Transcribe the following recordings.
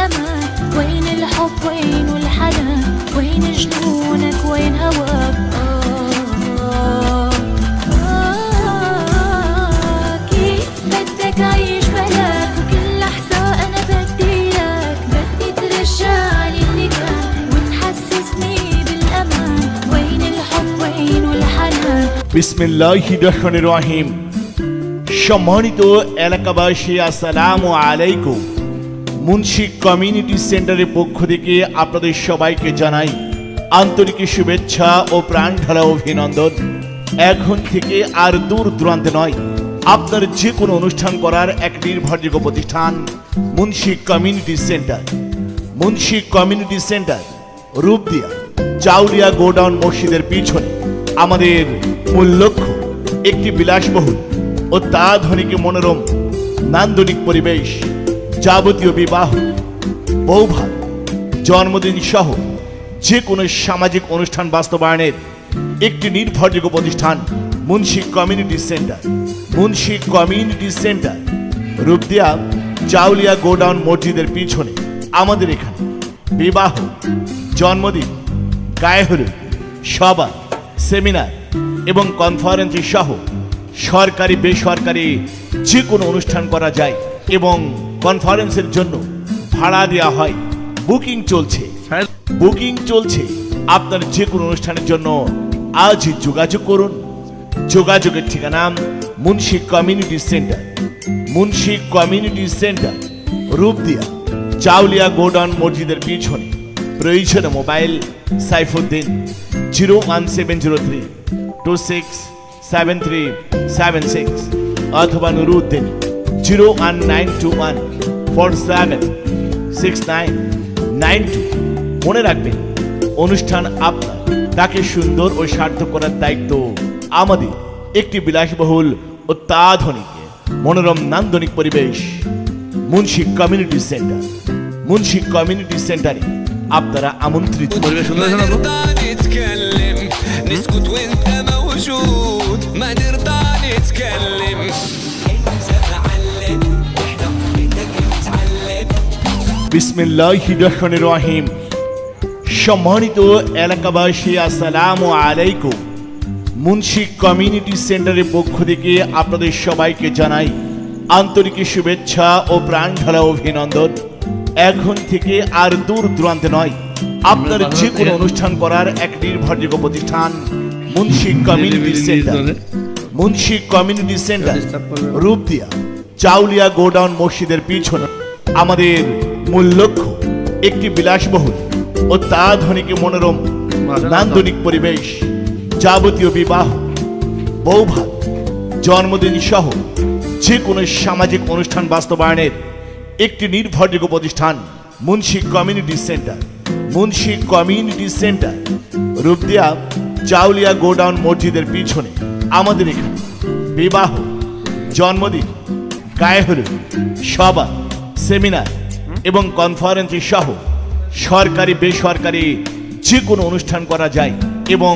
بالأمان. وين الحب وين الحنان، وين جنونك وين هواك. كيف بدك عيش بلاك، وكل لحظة أنا بدي إياك. بدي ترجعلي اللي كان وتحسسني بالأمان. وين الحب وين الحنان. বিসমিল্লাহির রহমানির রহিম। সম্মানিত এলাকাবাসী, আসসালামু আলাইকুম। মুন্সি কমিউনিটি সেন্টারের পক্ষ থেকে আপনাদের সবাইকে জানাই আন্তরিক শুভেচ্ছা ও প্রাণ ঢালা অভিনন্দন। এখন থেকে আর দূর দূরান্তে নয়, আপনার যে কোনো অনুষ্ঠান করার এক নির্ভরযোগ্য প্রতিষ্ঠান Munshi community centre. Munshi community centre, Rupdia Chaulia godown মসজিদের পিছনে। আমাদের মূল লক্ষ্য একটি বিলাসবহুল, অত্যাধুনিক মনোরম নান্দনিক পরিবেশ, যাবতীয় বিবাহ, বৌভাত, জন্মদিন সহ যে কোনো সামাজিক অনুষ্ঠান বাস্তবায়নের একটি নির্ভরযোগ্য প্রতিষ্ঠান Munshi community centre. Munshi community centre, Rupdia Chaulia godown মসজিদের পিছনে। আমাদের এখানে বিবাহ, জন্মদিন, গায়ে হলুদ, সভা, সেমিনার এবং কনফারেন্স সহ সরকারি বেসরকারি যে কোনো অনুষ্ঠান করা যায় এবং কনফারেন্সের জন্য ভাড়া দেওয়া হয়। বুকিং চলছে। আপনার যে কোনো অনুষ্ঠানের জন্য আজ যোগাযোগ করুন। যোগাযোগের ঠিকানা Munshi community centre. Munshi community centre, Rupdia Chaulia godown মসজিদের পিছনে। প্রয়োজনে মোবাইল সাইফুদ্দিন 01703267376 অথবা নুরুদ্দিন 01921476992। মনে রাখবেন, অনুষ্ঠান আপনার, তাকে সুন্দর ও সার্থক করার দায়িত্ব আমাদের। একটি বিলাসবহুল, অত্যাধুনিক মনোরম নান্দনিক পরিবেশ Munshi community centre. Munshi community সেন্টারে আপনারা আমন্ত্রিত। نسكت وانت موجود، ما نرضى نتكلم. انت معلم واحنا بدك نتعلم. বিসমিল্লাহির রহমানির রহিম। সম্মানিত এলাকাবাসী, আসসালামু আলাইকুম। মুন্সি কমিউনিটি সেন্টারের পক্ষ থেকে আপনাদের সবাইকে জানাই আন্তরিক শুভেচ্ছা ও প্রাণ ঢালা অভিনন্দন। এখন থেকে আর দূর দূরান্তে নয়, আপনার যে কোনো অনুষ্ঠান করার এক নির্ভরযোগ্য প্রতিষ্ঠান Munshi community centre. Munshi community centre, Rupdia Chaulia godown মসজিদের পিছনে। আমাদের মূল লক্ষ্য একটি বিলাসবহুল, অত্যাধুনিক মনোরম নান্দনিক পরিবেশ, যাবতীয় বিবাহ, বৌভাত, জন্মদিন সহ যে কোনো সামাজিক অনুষ্ঠান বাস্তবায়নের একটি নির্ভরযোগ্য প্রতিষ্ঠান Munshi community centre. Munshi community centre, Rupdia Chaulia godown মসজিদের পিছনে। আমাদের এখানে বিবাহ, জন্মদিন, গায়ে হলুদ, সভা, সেমিনার এবং কনফারেন্স সহ সরকারি বেসরকারি যে কোনো অনুষ্ঠান করা যায় এবং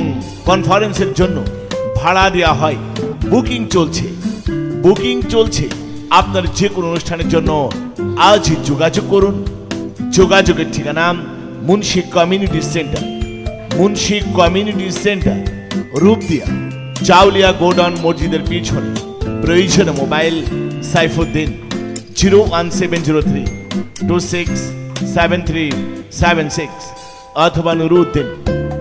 কনফারেন্সের জন্য ভাড়া দেওয়া হয়। বুকিং চলছে। আপনার যে কোনো অনুষ্ঠানের জন্য আজ যোগাযোগ করুন। যোগাযোগের ঠিকানা Munshi community centre. Munshi community centre, Rupdia Chaulia godown মসজিদের পিছনে। প্রয়োজনে মোবাইল সাইফুদ্দিন 01703267376 অথবা নুরুদ্দিন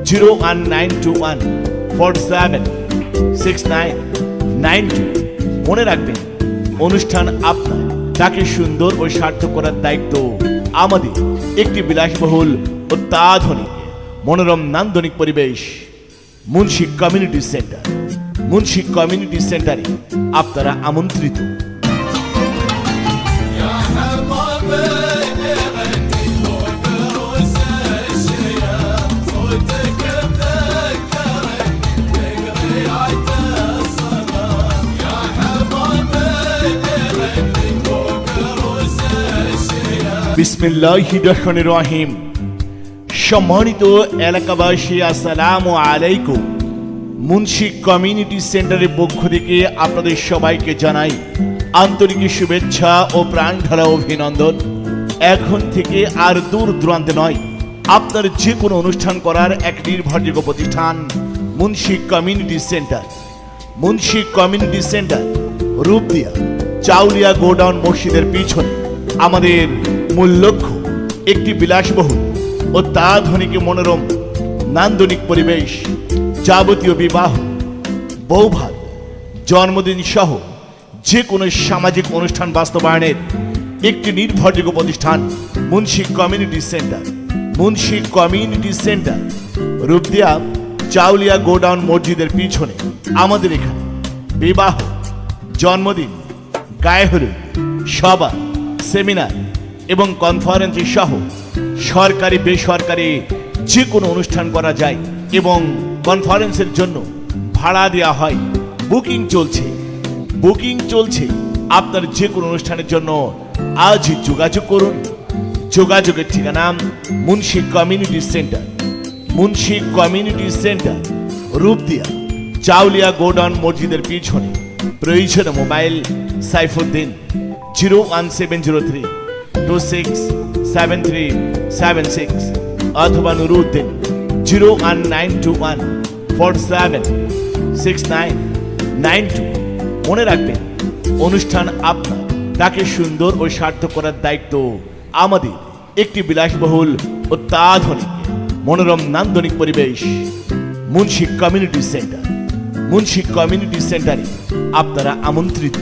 01921476992। মনে রাখবেন, অনুষ্ঠান আপনার, তাকে সুন্দর ও সার্থক করার দায়িত্ব আমাদের। একটি বিলাসবহুল, অত্যাধুনিক মনোরম নান্দনিক পরিবেশ Munshi community centre. Munshi community সেন্টারে আপনারা আমন্ত্রিত। বিসমিল্লাহির রহমানির রহিম। সম্মানিত এলাকাবাসী, আসসালামু আলাইকুম। মুন্সি কমিউনিটি সেন্টারের পক্ষ থেকে আপনাদের সবাইকে জানাই আন্তরিক শুভেচ্ছা ও প্রাণ ঢালা অভিনন্দন। এখন থেকে আর দূর দূরান্তে নয়, আপনার যে কোনো অনুষ্ঠান করার এক নির্ভরযোগ্য প্রতিষ্ঠান Munshi community centre. Munshi community centre, Rupdia Chaulia godown মসজিদের পিছনে। আমাদের মূল লক্ষ্য একটি বিলাসবহুল, অত্যাধুনিক মনোরম নান্দনিক পরিবেশ, যাবতীয় বিবাহ, বৌভাত, জন্মদিন সহ যে কোনো সামাজিক অনুষ্ঠান বাস্তবায়নের একটি নির্ভরযোগ্য প্রতিষ্ঠান Munshi community centre. Munshi community centre, Rupdia Chaulia godown মসজিদের পিছনে। আমাদের এখানে বিবাহ, জন্মদিন, গায়ে হলুদ, সভা, সেমিনার এবং কনফারেন্স সহ সরকারি বেসরকারি যে কোনো অনুষ্ঠান করা যায় এবং কনফারেন্সের জন্য ভাড়া দেওয়া হয়। বুকিং চলছে। আপনার যে কোনো অনুষ্ঠানের জন্য আজই যোগাযোগ করুন। যোগাযোগের ঠিকানা Munshi community centre. Munshi community centre, Rupdia Chaulia godown মসজিদের পিছনে। প্রয়োজনে মোবাইল সাইফুদ্দিন 01703 267376 অথবা নুরুদ্দিন 01921 476992। মনে রাখবেন, অনুষ্ঠান আপনার, তাকে সুন্দর ও সার্থক করার দায়িত্ব আমাদের। একটি বিলাসবহুল, অত্যাধুনিক মনোরম নান্দনিক পরিবেশ Munshi community centre. Munshi community সেন্টারে আপনারা আমন্ত্রিত।